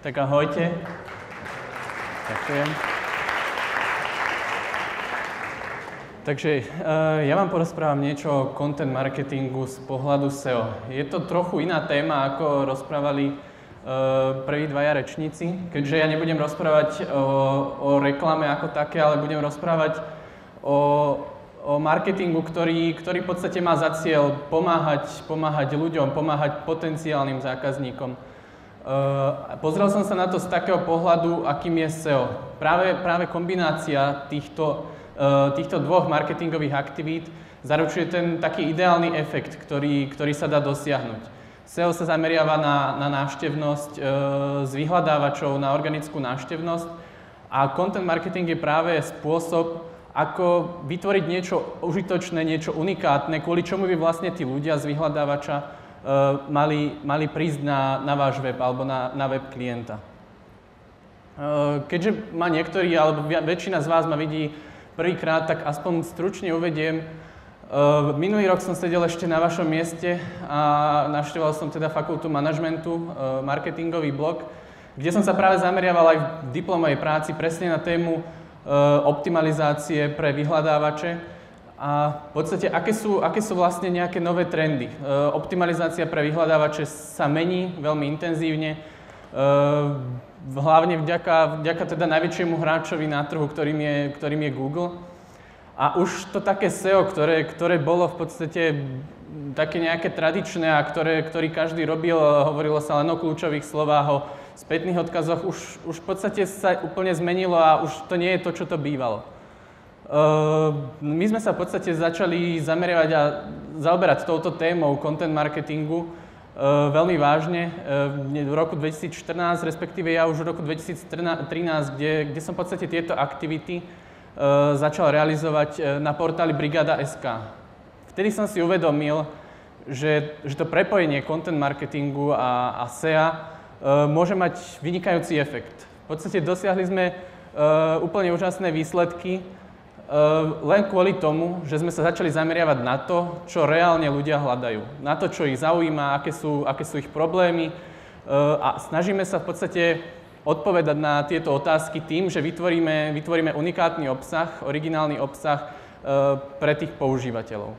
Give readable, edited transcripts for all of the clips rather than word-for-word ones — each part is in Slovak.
Tak ahojte. Ďakujem. Takže ja vám porozprávam niečo o content marketingu z pohľadu SEO. Je to trochu iná téma, ako rozprávali prví dvaja rečníci, keďže ja nebudem rozprávať o reklame ako také, ale budem rozprávať o marketingu, ktorý v podstate má za cieľ pomáhať ľuďom, pomáhať potenciálnym zákazníkom. Pozrel som sa na to z takého pohľadu, akým je SEO. Práve kombinácia týchto dvoch marketingových aktivít zaručuje ten taký ideálny efekt, ktorý sa dá dosiahnuť. SEO sa zameriava na návštevnosť z vyhľadávačov, na organickú návštevnosť a content marketing je práve spôsob, ako vytvoriť niečo užitočné, niečo unikátne, kvôli čomu by vlastne tí ľudia z vyhľadávača mali prísť na váš web alebo na web klienta. Keďže ma niektorí, alebo väčšina z vás ma vidí prvýkrát, tak aspoň stručne uvediem. Minulý rok som sedel ešte na vašom mieste a navštevoval som teda fakultu manažmentu, marketingový blok, kde som sa práve zameriaval aj v diplomovej práci presne na tému optimalizácie pre vyhľadávače a v podstate aké sú vlastne nejaké nové trendy. Optimalizácia pre vyhľadávače sa mení veľmi intenzívne, hlavne vďaka teda najväčšiemu hráčovi na trhu, ktorým je Google. A už to také SEO, ktoré bolo v podstate také nejaké tradičné a ktorý každý robil, hovorilo sa len o kľúčových slovách, o spätných odkazoch, už v podstate sa úplne zmenilo a už to nie je to, čo to bývalo. My sme sa v podstate začali zameriavať a zaoberať touto témou content marketingu veľmi vážne v roku 2014, respektíve ja už v roku 2013, kde som v podstate tieto aktivity začal realizovať na portáli Brigada.sk. Vtedy som si uvedomil, že to prepojenie content marketingu a SEA môže mať vynikajúci efekt. V podstate dosiahli sme úplne úžasné výsledky len kvôli tomu, že sme sa začali zameriavať na to, čo reálne ľudia hľadajú. Na to, čo ich zaujíma, aké sú ich problémy a snažíme sa v podstate odpovedať na tieto otázky tým, že vytvoríme unikátny obsah, originálny obsah pre tých používateľov.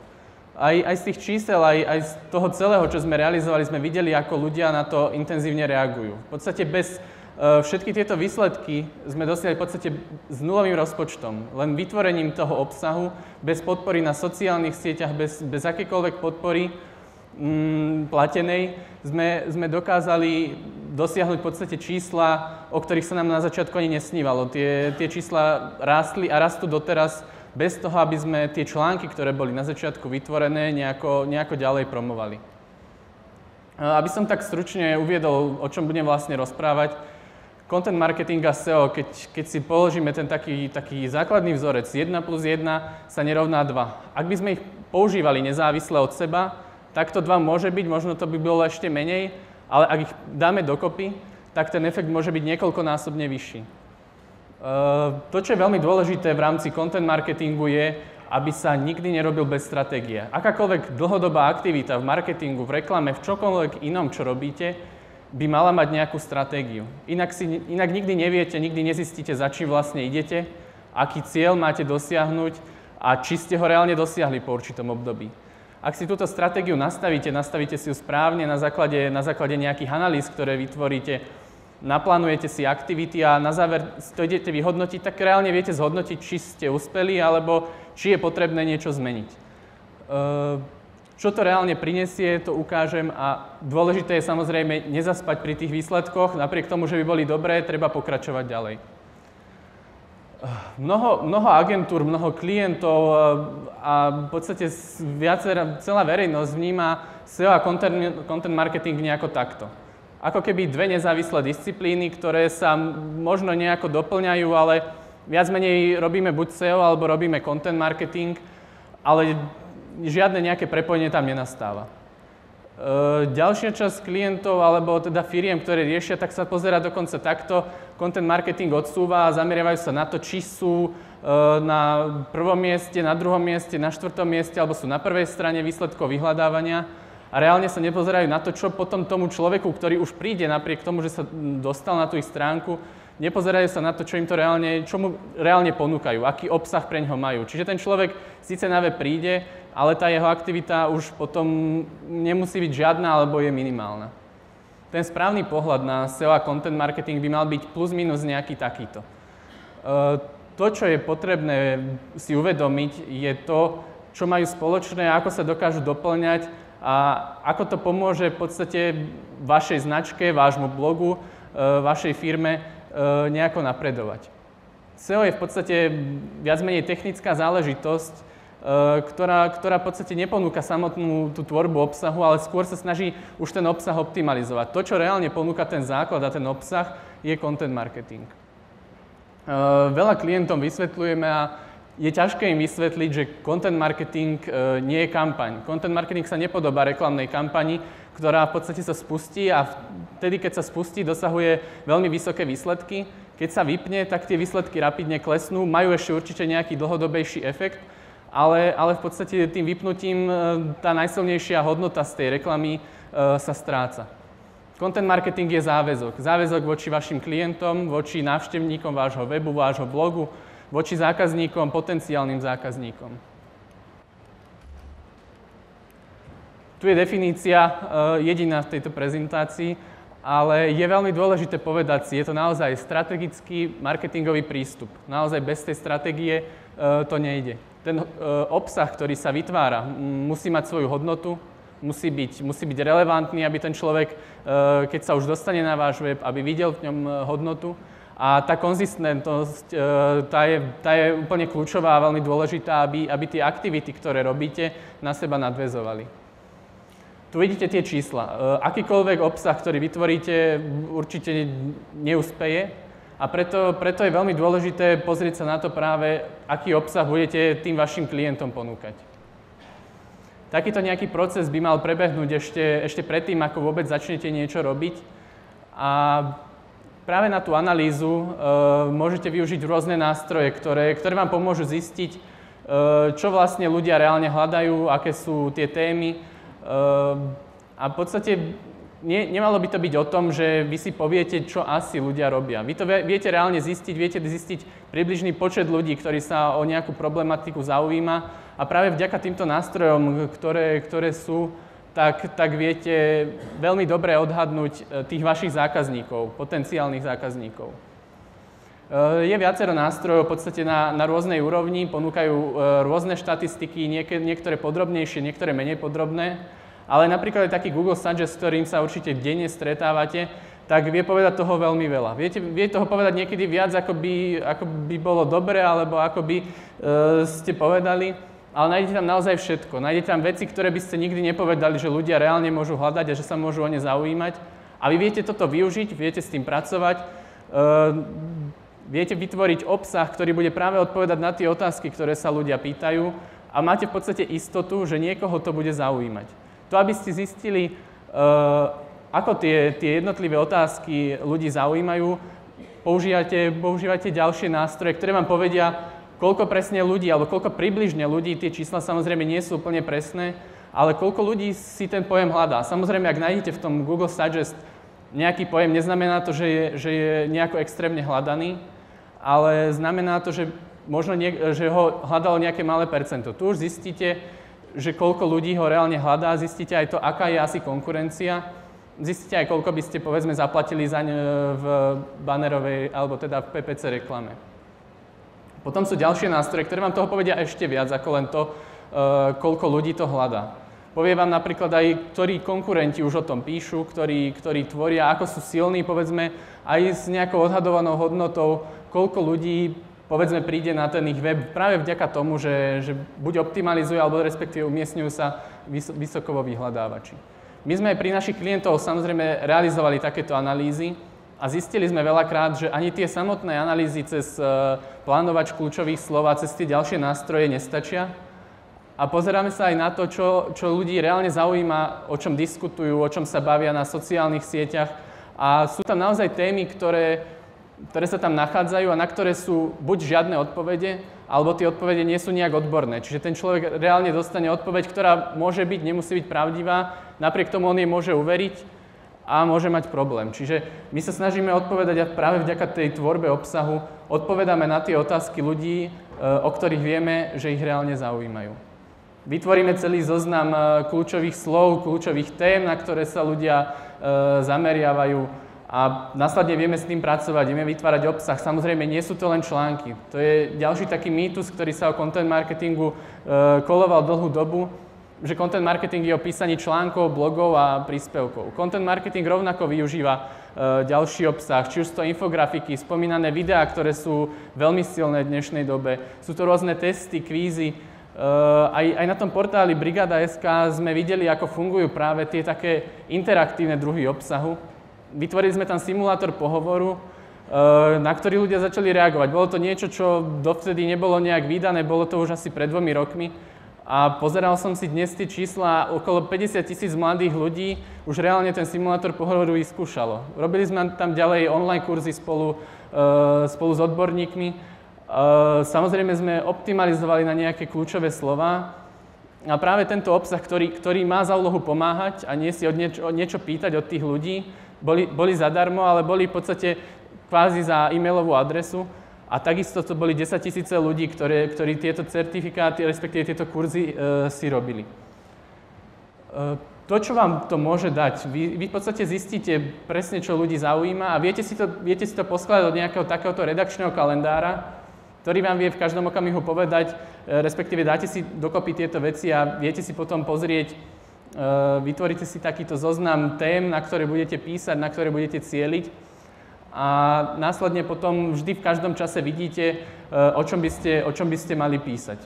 Aj z tých čísel, aj z toho celého, čo sme realizovali, sme videli, ako ľudia na to intenzívne reagujú. V podstate bez všetky tieto výsledky sme dosiahli v podstate s nulovým rozpočtom. Len vytvorením toho obsahu, bez podpory na sociálnych sieťach, bez akékoľvek podpory platenej, sme dokázali dosiahnuť v podstate čísla, o ktorých sa nám na začiatku ani nesnívalo. Tie čísla rástli a rastú doteraz, bez toho, aby sme tie články, ktoré boli na začiatku vytvorené, nejako ďalej promovali. Aby som tak stručne uviedol, o čom budem vlastne rozprávať, content marketing a SEO, keď si položíme ten taký základný vzorec 1 plus 1 sa nerovná 2. Ak by sme ich používali nezávisle od seba, tak to 2 môže byť, možno to by bolo ešte menej, ale ak ich dáme dokopy, tak ten efekt môže byť niekoľkonásobne vyšší. To, čo je veľmi dôležité v rámci content marketingu je, aby sa nikdy nerobil bez stratégie. Akákoľvek dlhodobá aktivita v marketingu, v reklame, v čokoľvek inom, čo robíte, by mala mať nejakú stratégiu. Inak nikdy neviete, nikdy nezistíte, za čím vlastne idete, aký cieľ máte dosiahnuť a či ste ho reálne dosiahli po určitom období. Ak si túto stratégiu nastavíte si ju správne na základe nejakých analýz, ktoré vytvoríte, naplánujete si aktivity a na záver to idete vyhodnotiť, tak reálne viete zhodnotiť, či ste uspeli, alebo či je potrebné niečo zmeniť. Čo to reálne prinesie, to ukážem a dôležité je samozrejme nezaspať pri tých výsledkoch, napriek tomu, že by boli dobré, treba pokračovať ďalej. Mnoho agentúr, mnoho klientov a v podstate celá verejnosť vníma SEO a content marketing nejako takto. Ako keby dve nezávislé disciplíny, ktoré sa možno nejako doplňajú, ale viac menej robíme buď SEO, alebo robíme content marketing, ale žiadne nejaké prepojenie tam nenastáva. Ďalšia časť klientov, alebo teda firiem, ktoré riešia, tak sa pozerá dokonca takto. Content marketing odsúva a zameriavajú sa na to, či sú na prvom mieste, na druhom mieste, na štvrtom mieste, alebo sú na prvej strane výsledkov vyhľadávania. A a reálne sa nepozerajú na to, čo potom tomu človeku, ktorý už príde napriek tomu, že sa dostal na tú ich stránku, nepozerajú sa na to, čo mu reálne ponúkajú, aký obsah pre ňoho majú. Čiže ten človek síce na web príde, ale tá jeho aktivita už potom nemusí byť žiadna alebo je minimálna. Ten správny pohľad na SEO a content marketing by mal byť plus minus nejaký takýto. To, čo je potrebné si uvedomiť, je to, čo majú spoločné, ako sa dokážu doplňať a ako to pomôže v podstate vašej značke, vášmu blogu, vašej firme nejako napredovať. SEO je v podstate viac menej technická záležitosť, ktorá v podstate neponúka samotnú tú tvorbu obsahu, ale skôr sa snaží už ten obsah optimalizovať. To, čo reálne ponúka ten základ a ten obsah, je content marketing. Veľa klientom vysvetľujeme a je ťažké im vysvetliť, že content marketing nie je kampaň. Content marketing sa nepodobá reklamnej kampani, ktorá v podstate sa spustí a vtedy, keď sa spustí, dosahuje veľmi vysoké výsledky. Keď sa vypne, tak tie výsledky rapidne klesnú, majú ešte určite nejaký dlhodobejší efekt, ale v podstate tým vypnutím tá najsilnejšia hodnota z tej reklamy sa stráca. Content marketing je záväzok. Záväzok voči vašim klientom, voči návštevníkom vášho webu, vášho blogu, voči zákazníkom, potenciálnym zákazníkom. Tu je definícia jediná v tejto prezentácii, ale je veľmi dôležité povedať si, je to naozaj strategický marketingový prístup. Naozaj bez tej stratégie to nejde. Ten obsah, ktorý sa vytvára, musí mať svoju hodnotu, musí byť relevantný, aby ten človek, keď sa už dostane na váš web, aby videl v ňom hodnotu. A tá konzistentnosť, tá je úplne kľúčová a veľmi dôležitá, aby tie aktivity, ktoré robíte, na seba nadväzovali. Tu vidíte tie čísla. Akýkoľvek obsah, ktorý vytvoríte, určite neúspeje a preto je veľmi dôležité pozrieť sa na to práve, aký obsah budete tým vašim klientom ponúkať. Takýto nejaký proces by mal prebehnúť ešte predtým, ako vôbec začnete niečo robiť. A práve na tú analýzu môžete využiť rôzne nástroje, ktoré vám pomôžu zistiť, čo vlastne ľudia reálne hľadajú, aké sú tie témy. A v podstate nemalo by to byť o tom, že vy si poviete, čo asi ľudia robia. Vy to viete reálne zistiť, viete zistiť približný počet ľudí, ktorí sa o nejakú problematiku zaujíma. A práve vďaka týmto nástrojom, ktoré sú, tak viete veľmi dobre odhadnúť tých vašich zákazníkov, potenciálnych zákazníkov. Je viacero nástrojov v podstate na rôznej úrovni, ponúkajú rôzne štatistiky, niektoré podrobnejšie, niektoré menej podrobné, ale napríklad aj taký Google Suggest, s ktorým sa určite denne stretávate, tak vie povedať toho veľmi veľa. Vie toho povedať niekedy viac, ako by bolo dobre, alebo ako by ste povedali. Ale nájdete tam naozaj všetko. Nájdete tam veci, ktoré by ste nikdy nepovedali, že ľudia reálne môžu hľadať a že sa môžu o ne zaujímať. A vy viete toto využiť, viete s tým pracovať, viete vytvoriť obsah, ktorý bude práve odpovedať na tie otázky, ktoré sa ľudia pýtajú a máte v podstate istotu, že niekoho to bude zaujímať. To, aby ste zistili, ako tie jednotlivé otázky ľudí zaujímajú, používate ďalšie nástroje, ktoré vám povedia, koľko presne ľudí, alebo koľko približne ľudí, tie čísla samozrejme nie sú úplne presné, ale koľko ľudí si ten pojem hľadá. Samozrejme, ak nájdete v tom Google Suggest nejaký pojem, neznamená to, že je nejako extrémne hľadaný, ale znamená to, že možno že ho hľadalo nejaké malé percento. Tu už zistíte, že koľko ľudí ho reálne hľadá, zistíte aj to, aká je asi konkurencia, zistíte aj, koľko by ste, povedzme, zaplatili zaň v bannerovej, alebo teda v PPC reklame. Potom sú ďalšie nástroje, ktoré vám toho povedia ešte viac ako len to, koľko ľudí to hľadá. Povie vám napríklad aj, ktorí konkurenti už o tom píšu, ktorí tvoria, ako sú silní, povedzme, aj s nejakou odhadovanou hodnotou, koľko ľudí, povedzme, príde na ten ich web práve vďaka tomu, že buď optimalizujú, alebo respektíve umiestňujú sa vysoko vo vyhľadávači. My sme aj pri našich klientov samozrejme realizovali takéto analýzy, a zistili sme veľakrát, že ani tie samotné analýzy cez plánovač kľúčových slov a cez tie ďalšie nástroje nestačia. A pozeráme sa aj na to, čo ľudí reálne zaujíma, o čom diskutujú, o čom sa bavia na sociálnych sieťach. A sú tam naozaj témy, ktoré ktoré sa tam nachádzajú a na ktoré sú buď žiadne odpovede, alebo tie odpovede nie sú nejak odborné. Čiže ten človek reálne dostane odpoveď, ktorá môže byť, nemusí byť pravdivá, napriek tomu on jej môže uveriť a môže mať problém. Čiže my sa snažíme odpovedať a práve vďaka tej tvorbe obsahu odpovedáme na tie otázky ľudí, o ktorých vieme, že ich reálne zaujímajú. Vytvoríme celý zoznam kľúčových slov, kľúčových tém, na ktoré sa ľudia zameriavajú a následne vieme s tým pracovať, vieme vytvárať obsah. Samozrejme, nie sú to len články. To je ďalší taký mýtus, ktorý sa o content marketingu koloval dlhú dobu, že content marketing je o písaní článkov, blogov a príspevkov. Content marketing rovnako využíva ďalší obsah, či už sú to infografiky, spomínané videá, ktoré sú veľmi silné v dnešnej dobe. Sú to rôzne testy, kvízy. Aj na tom portáli Brigada.sk sme videli, ako fungujú práve tie také interaktívne druhy obsahu. Vytvorili sme tam simulátor pohovoru, na ktorý ľudia začali reagovať. Bolo to niečo, čo dovtedy nebolo nejak vydané, bolo to už asi pred 2 rokmi. A pozeral som si dnes tie čísla, okolo 50 000 mladých ľudí už reálne ten simulátor pohovoru vyskúšalo. Robili sme tam ďalej online kurzy spolu s odborníkmi. Samozrejme sme optimalizovali na nejaké kľúčové slová. A práve tento obsah, ktorý má za úlohu pomáhať a nie si niečo pýtať od tých ľudí, boli zadarmo, ale boli v podstate kvázi za e-mailovú adresu. A takisto to boli 10 000 ľudí, ktorí tieto certifikáty, respektíve tieto kurzy si robili. To, čo vám to môže dať, vy v podstate zistíte presne, čo ľudí zaujíma a viete si to poskladať od nejakého takéhoto redakčného kalendára, ktorý vám vie v každom okamihu povedať, respektíve dáte si dokopy tieto veci a viete si potom pozrieť, vytvoríte si takýto zoznam tém, na ktoré budete písať, na ktoré budete cieliť a následne potom vždy v každom čase vidíte, o čom by ste mali písať.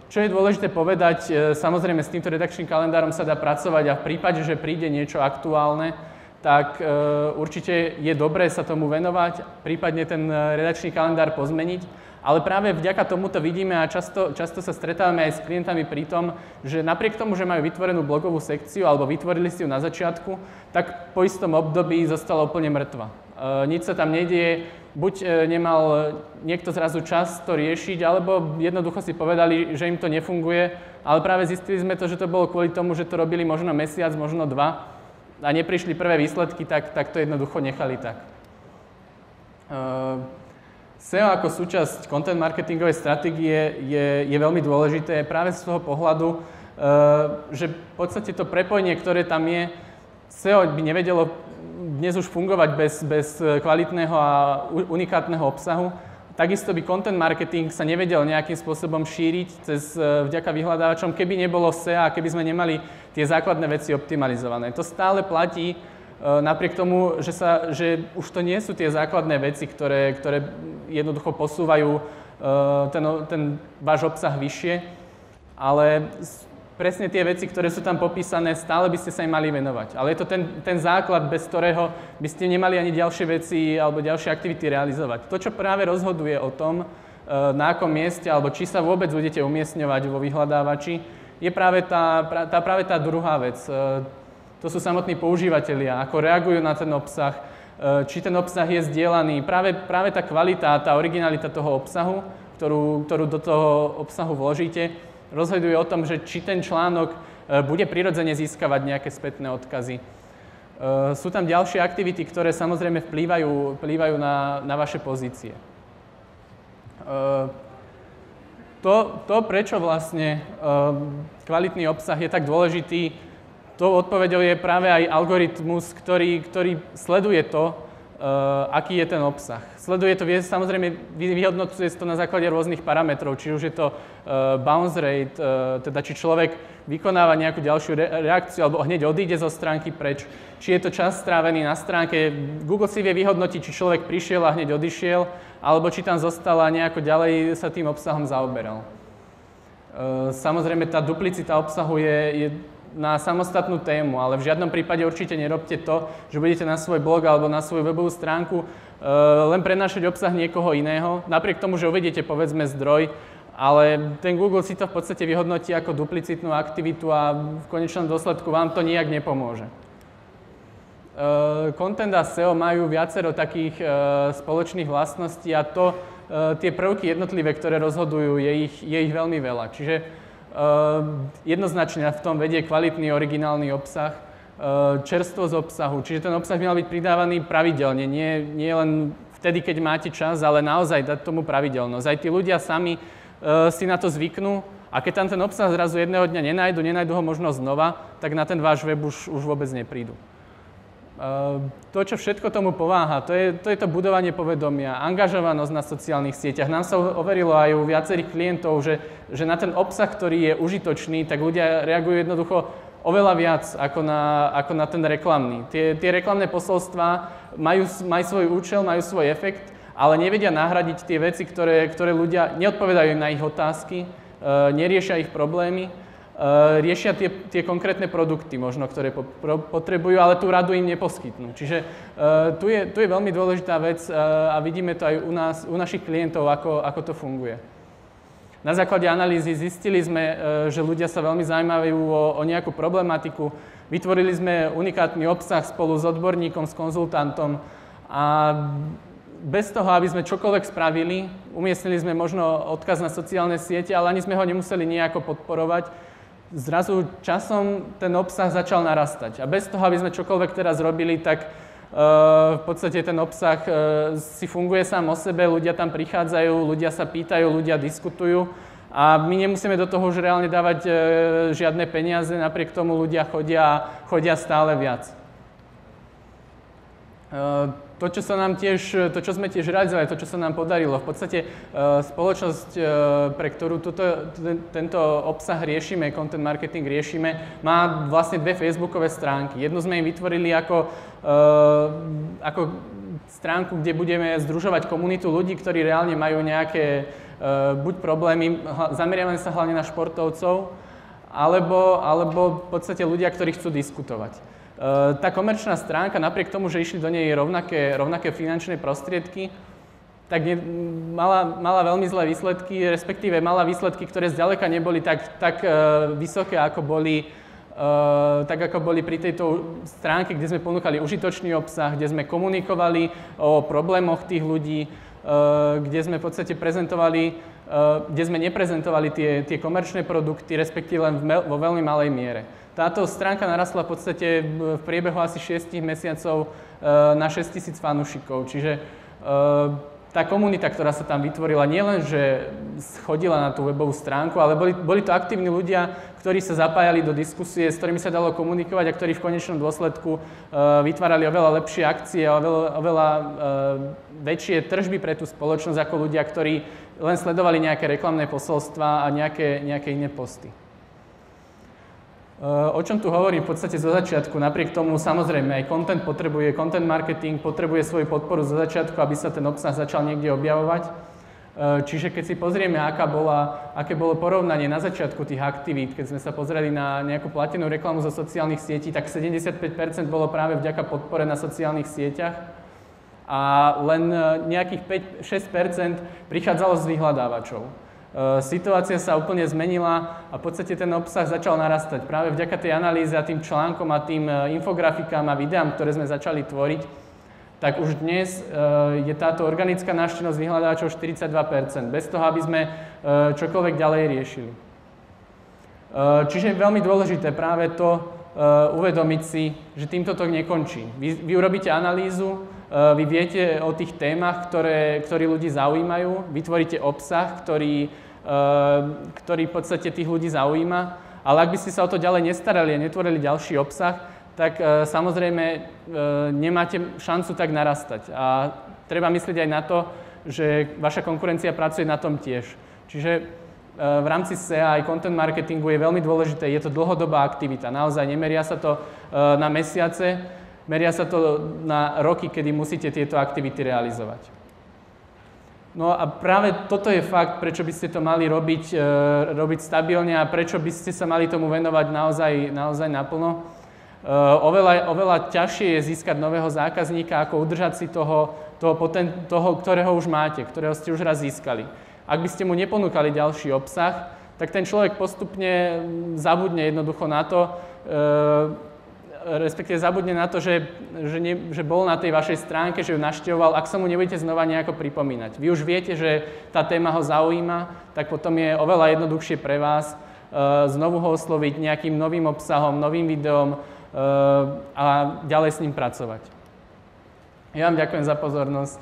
Čo je dôležité povedať, samozrejme s týmto redakčným kalendárom sa dá pracovať a v prípade, že príde niečo aktuálne, tak určite je dobré sa tomu venovať, prípadne ten redakčný kalendár pozmeniť. Ale práve vďaka tomuto vidíme a často sa stretávame aj s klientami pri tom, že napriek tomu, že majú vytvorenú blogovú sekciu alebo vytvorili si ju na začiatku, tak po istom období zostala úplne mŕtva. Nič sa tam nedieje, buď nemal niekto zrazu čas to riešiť, alebo jednoducho si povedali, že im to nefunguje, ale práve zistili sme to, že to bolo kvôli tomu, že to robili možno mesiac, možno 2 a neprišli prvé výsledky, tak to jednoducho nechali tak. SEO ako súčasť content marketingovej stratégie je veľmi dôležité práve z toho pohľadu, že v podstate to prepojenie, ktoré tam je, SEO by nevedelo dnes už fungovať bez kvalitného a unikátneho obsahu. Takisto by content marketing sa nevedel nejakým spôsobom šíriť vďaka vyhľadávačom, keby nebolo SEO a keby sme nemali tie základné veci optimalizované. To stále platí. Napriek tomu, že už to nie sú tie základné veci, ktoré jednoducho posúvajú ten váš obsah vyššie, ale presne tie veci, ktoré sú tam popísané, stále by ste sa im mali venovať. Ale je to ten základ, bez ktorého by ste nemali ani ďalšie veci alebo ďalšie aktivity realizovať. To, čo práve rozhoduje o tom, na akom mieste alebo či sa vôbec budete umiestňovať vo vyhľadávači, je práve tá druhá vec. To sú samotní používatelia, ako reagujú na ten obsah, či ten obsah je zdieľaný. Práve tá kvalita, tá originalita toho obsahu, ktorú do toho obsahu vložíte, rozhoduje o tom, že či ten článok bude prirodzene získavať nejaké spätné odkazy. Sú tam ďalšie aktivity, ktoré samozrejme vplývajú na vaše pozície. To, prečo vlastne kvalitný obsah je tak dôležitý, tou odpoveďou je práve aj algoritmus, ktorý sleduje to, aký je ten obsah. Sleduje to, samozrejme vyhodnocuje to na základe rôznych parametrov, či už je to bounce rate, teda či človek vykonáva nejakú ďalšiu reakciu alebo hneď odíde zo stránky preč, či je to čas strávený na stránke. Google si vie vyhodnotiť, či človek prišiel a hneď odišiel, alebo či tam zostal a nejako ďalej sa tým obsahom zaoberal. Samozrejme, tá duplicita obsahu je na samostatnú tému, ale v žiadnom prípade určite nerobte to, že budete na svoj blog alebo na svoju webovú stránku len prenášať obsah niekoho iného, napriek tomu, že uvediete povedzme zdroj, ale ten Google si to v podstate vyhodnotí ako duplicitnú aktivitu a v konečnom dôsledku vám to nijak nepomôže. Content a SEO majú viacero takých spoločných vlastností a tie prvky jednotlivé, ktoré rozhodujú, je ich veľmi veľa. Čiže jednoznačne v tom vedie kvalitný originálny obsah, čerstvosť obsahu. Čiže ten obsah by mal byť pridávaný pravidelne, nie len vtedy, keď máte čas, ale naozaj dať tomu pravidelnosť. Aj tí ľudia sami si na to zvyknú a keď tam ten obsah zrazu jedného dňa nenajdu ho možno znova, tak na ten váš web už vôbec neprídu. To, čo všetko tomu pomáha, to je to budovanie povedomia, angažovanosť na sociálnych sieťach. Nám sa overilo aj u viacerých klientov, že na ten obsah, ktorý je užitočný, tak ľudia reagujú jednoducho oveľa viac ako na ten reklamný. Tie reklamné posolstvá majú svoj účel, majú svoj efekt, ale nevedia nahradiť tie veci, ktoré ľudia neodpovedajú im na ich otázky, neriešia ich problémy. Riešia tie konkrétne produkty možno, ktoré potrebujú, ale tú radu im neposkytnú. Čiže tu je veľmi dôležitá vec a vidíme to aj u našich klientov, ako to funguje. Na základe analýzy zistili sme, že ľudia sa veľmi zaujímajú o nejakú problematiku. Vytvorili sme unikátny obsah spolu s odborníkom, s konzultantom a bez toho, aby sme čokoľvek spravili, umiestnili sme možno odkaz na sociálne siete, ale ani sme ho nemuseli nejako podporovať. Zrazu časom ten obsah začal narastať. A bez toho, aby sme čokoľvek teraz robili, tak v podstate ten obsah si funguje sám o sebe, ľudia tam prichádzajú, ľudia sa pýtajú, ľudia diskutujú a my nemusíme do toho už reálne dávať žiadne peniaze, napriek tomu ľudia chodia stále viac. To, čo sme tiež realizovali, to, čo sa nám podarilo, v podstate spoločnosť, pre ktorú tento obsah riešime, content marketing riešime, má vlastne dve facebookové stránky. Jednu sme im vytvorili ako stránku, kde budeme združovať komunitu ľudí, ktorí reálne majú nejaké buď problémy, zameriavame sa hlavne na športovcov, alebo v podstate ľudia, ktorí chcú diskutovať. Tá komerčná stránka, napriek tomu, že išli do nej rovnaké finančné prostriedky, tak mala veľmi zlé výsledky, respektíve mala výsledky, ktoré zďaleka neboli tak vysoké, ako boli pri tejto stránke, kde sme ponúkali užitočný obsah, kde sme komunikovali o problémoch tých ľudí, kde sme v podstate kde sme neprezentovali tie komerčné produkty, respektíve len vo veľmi malej miere. Táto stránka narastla v podstate v priebehu asi 6 mesiacov na 6 000 fanúšikov. Čiže tá komunita, ktorá sa tam vytvorila, nielen, že chodila na tú webovú stránku, ale boli to aktívni ľudia, ktorí sa zapájali do diskusie, s ktorými sa dalo komunikovať a ktorí v konečnom dôsledku vytvárali oveľa lepšie akcie a oveľa väčšie tržby pre tú spoločnosť ako ľudia, ktorí len sledovali nejaké reklamné posolstvá a nejaké iné posty. O čom tu hovorím v podstate zo začiatku, napriek tomu samozrejme aj content marketing potrebuje svoju podporu zo začiatku, aby sa ten obsah začal niekde objavovať. Čiže keď si pozrieme, aké bolo porovnanie na začiatku tých aktivít, keď sme sa pozreli na nejakú platenú reklamu zo sociálnych sietí, tak 75% bolo práve vďaka podpore na sociálnych sieťach a len nejakých 5-6% prichádzalo z vyhľadávačov. Situácia sa úplne zmenila a v podstate ten obsah začal narastať. Práve vďaka tej analýze a tým článkom a tým infografikám a videám, ktoré sme začali tvoriť, tak už dnes je táto organická návštevnosť vyhľadávačov 42%, bez toho, aby sme čokoľvek ďalej riešili. Čiže je veľmi dôležité práve to uvedomiť si, že týmto to nekončí. Vy urobíte analýzu, vy viete o tých témach, ktoré ľudí zaujímajú, vytvoríte obsah, ktorý v podstate tých ľudí zaujíma, ale ak by ste sa o to ďalej nestarali a netvorili ďalší obsah, tak samozrejme nemáte šancu tak narastať. A treba myslieť aj na to, že vaša konkurencia pracuje na tom tiež. Čiže v rámci SEA aj content marketingu je veľmi dôležité, je to dlhodobá aktivita. Naozaj nemeria sa to na mesiace, meria sa to na roky, kedy musíte tieto aktivity realizovať. No a práve toto je fakt, prečo by ste to mali robiť stabilne a prečo by ste sa mali tomu venovať naozaj naplno. Oveľa ťažšie je získať nového zákazníka, ako udržať si toho, ktorého už máte, ktorého ste už raz získali. Ak by ste mu neponúkali ďalší obsah, tak ten človek postupne zabudne jednoducho na to, respektíve zabudne na to, že bol na tej vašej stránke, že ju navštevoval, ak sa mu nebudete znova nejako pripomínať. Vy už viete, že tá téma ho zaujíma, tak potom je oveľa jednoduchšie pre vás znovu ho osloviť nejakým novým obsahom, novým videom a ďalej s ním pracovať. Ja vám ďakujem za pozornosť.